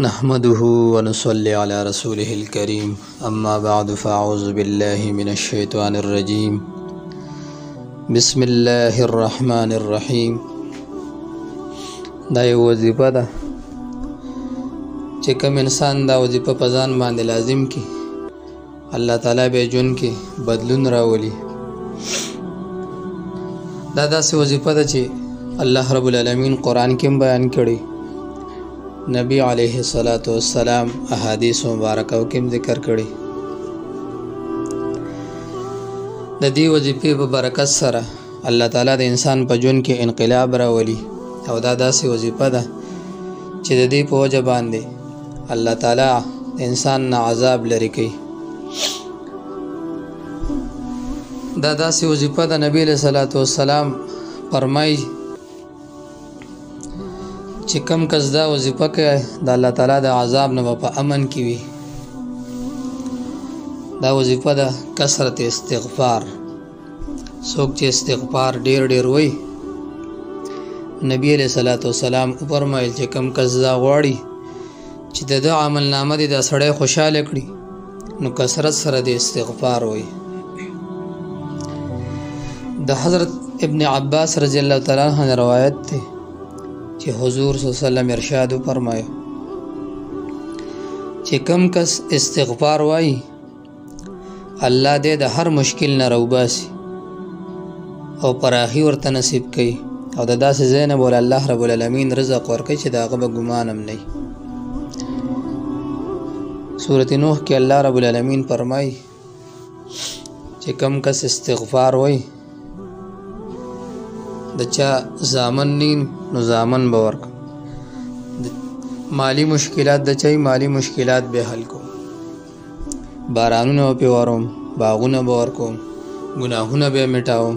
नहमदुहु व नुसल्ली अला रसूलिहिल करीम अम्मा बाद फ़अऊज़ु बिल्लाहि मिनश्शैतानिर रजीम बिस्मिल्लाहिर रहमानिर रहीम। दा यो वजीफ़ा दा چې کوم انسان دا وظیفه په ځان باندې لازم کی الله تعالی به جون کې بدلون راولي। دا داسې وظیفه ده چې الله رب العالمین قرآن کې بیان کړي، نبی علیه الصلاۃ والسلام احادیث مبارکه کې ذکر کړي۔ د دې وظیفې په برکت سره الله تعالی د انسان په جون کې انقلاب راولي، او دا داسې وظیفه ده چې د دې په وجه باندې الله تعالی انسان نه عذاب لري کوي۔ دا داسې وظیفه د نبی علیہ الصلوۃ والسلام فرمایي چې کم کس دا وظیفه کوي د الله تعالی د عذاب نه په امن کې وي۔ دا وظیفه د کثرت استغفار، څوک چې استغفار ډیر ډیر وایي، نبی علیہ الصلوۃ والسلام فرمایل چې کم کس دا غواړي چې د عمل نامه د سړی خوشاله کړي نو کثرت سره د استغفار وایي۔ د حضرت ابن عباس رضی الله تعالی عنہ روایت ده چې حضور صلی الله علیه وسلم ارشاد فرمایو چې کم کس استغفار وایي الله دې د هر مشکل نه روباسي او پراخي ورته نصیب کوي، او د داسې ځای نه بول الله رب العالمین رزق ورکوي چې د هغه به ګمان هم نه وي۔ سورۃ نوح کې الله رب العالمین فرمایي چې کم کس استغفار وایي د چا زامن نین نو زامن به ورکړو، مالی مشکلات د چای مالی مشکلات به حل کوم، بارانونه به وروم، باغونه به ورکوم، ګناهونه به میټاوم۔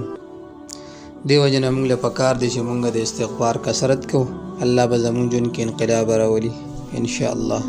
دیو جن موږ له پکار دي چې موږ د استغفار کثرت کوو، الله به زموږ جون کې انقلاب راولي ان شاء الله۔